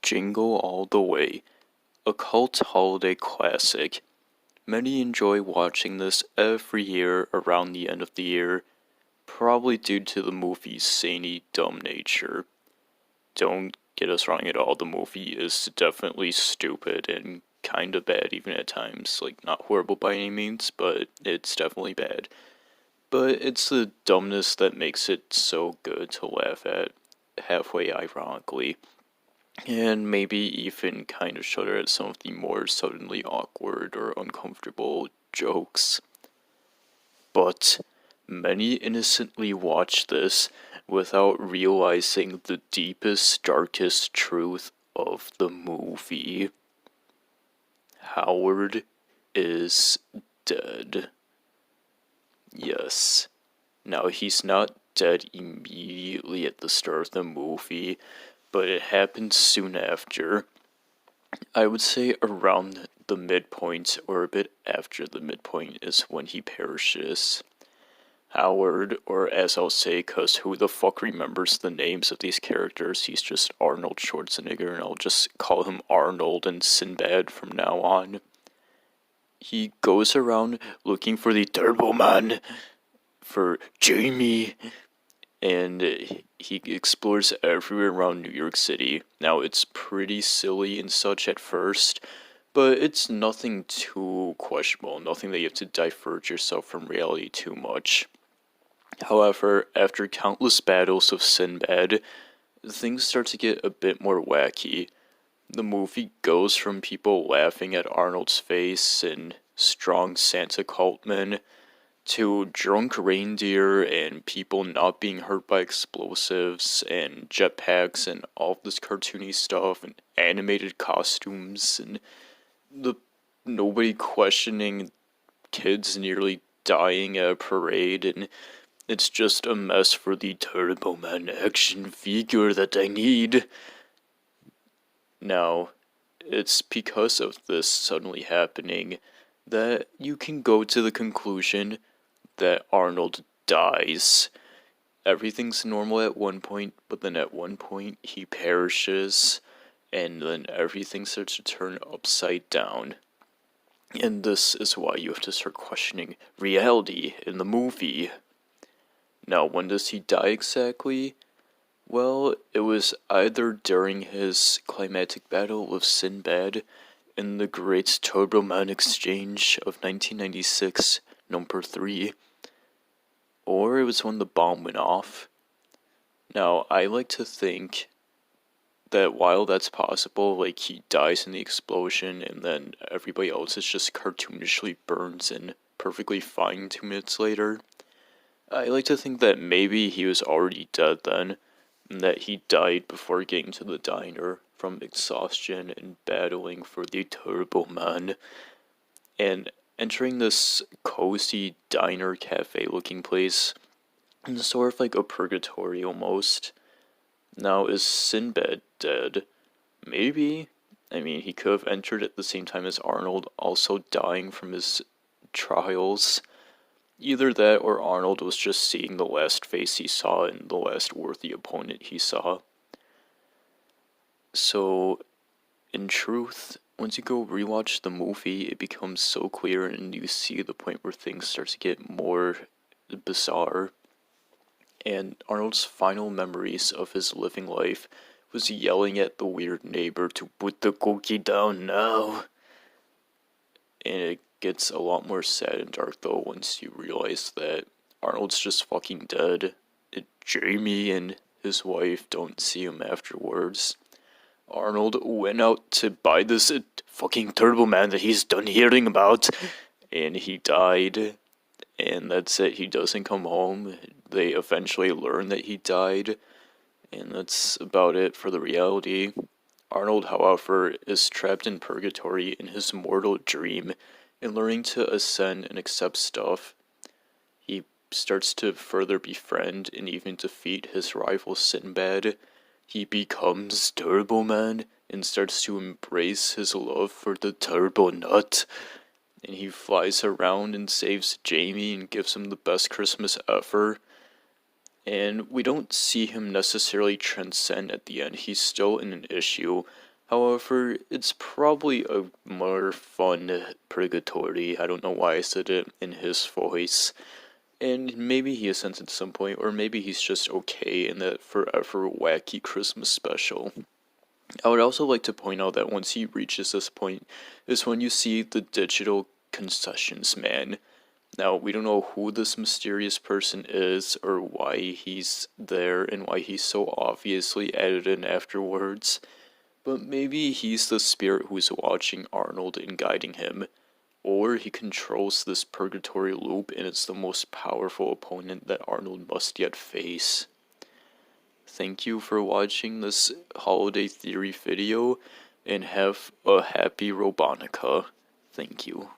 Jingle All the Way, a cult holiday classic. Many enjoy watching this every year around the end of the year, probably due to the movie's zany, dumb nature. Don't get us wrong at all, the movie is definitely stupid and kinda bad even at times. Like, not horrible by any means, but it's definitely bad. But it's the dumbness that makes it so good to laugh at, halfway ironically. And maybe even kind of shudder at some of the more suddenly awkward or uncomfortable jokes. But many innocently watch this without realizing the deepest, darkest truth of the movie. Howard is dead. Yes. Now, he's not dead immediately at the start of the movie, but it happens soon after. I would say around the midpoint, or a bit after the midpoint, is when he perishes. Howard, or as I'll say, cause who the fuck remembers the names of these characters, he's just Arnold Schwarzenegger, and I'll just call him Arnold and Sinbad from now on. He goes around looking for the Turbo Man, for Jamie, and he explores everywhere around New York City. Now, it's pretty silly and such at first, but it's nothing too questionable, nothing that you have to diverge yourself from reality too much. However, after countless battles of Sinbad, things start to get a bit more wacky. The movie goes from people laughing at Arnold's face and strong Santa cultmen to drunk reindeer and people not being hurt by explosives and jetpacks and all of this cartoony stuff and animated costumes and nobody questioning kids nearly dying at a parade, and it's just a mess for the Turbo Man action figure that I need. Now, it's because of this suddenly happening that you can go to the conclusion that Arnold dies. Everything's normal at one point, but then at one point he perishes, and then everything starts to turn upside down. And this is why you have to start questioning reality in the movie. Now, when does he die exactly? Well, it was either during his climactic battle with Sinbad in the Great Turbo Man Exchange of 1996, number 3, or it was when the bomb went off. Now, I like to think that while that's possible, like, he dies in the explosion and then everybody else is just cartoonishly burns in perfectly fine 2 minutes later, I like to think that maybe he was already dead then, and that he died before getting to the diner from exhaustion and battling for the Turbo Man. And entering this cozy diner cafe looking place is sort of like a purgatory almost. Now, is Sinbad dead? Maybe. I mean, he could have entered at the same time as Arnold, also dying from his trials. Either that or Arnold was just seeing the last face he saw and the last worthy opponent he saw. So, in truth, once you go rewatch the movie, it becomes so clear and you see the point where things start to get more bizarre. And Arnold's final memories of his living life was yelling at the weird neighbor to put the cookie down now. And it gets a lot more sad and dark though once you realize that Arnold's just fucking dead. Jamie and his wife don't see him afterwards. Arnold went out to buy this fucking Turbo Man that he's done hearing about, and he died, and that's it. He doesn't come home. They eventually learn that he died, and that's about it for the reality. Arnold, however, is trapped in purgatory in his mortal dream, and learning to ascend and accept stuff. He starts to further befriend and even defeat his rival Sinbad. He becomes Turbo Man and starts to embrace his love for the Turbo Nut. And he flies around and saves Jamie and gives him the best Christmas ever. And we don't see him necessarily transcend at the end. He's still in an issue, However, it's probably a more fun purgatory. I don't know why I said it in his voice. And maybe he assents at some point, or maybe he's just okay in that forever wacky Christmas special. I would also like to point out that once he reaches this point is when you see the digital concessions man. Now, we don't know who this mysterious person is or why he's there and why he's so obviously added in afterwards, but maybe he's the spirit who's watching Arnold and guiding him, or he controls this purgatory loop and it's the most powerful opponent that Arnold must yet face. Thank you for watching this holiday theory video, and have a happy Robonica. Thank you.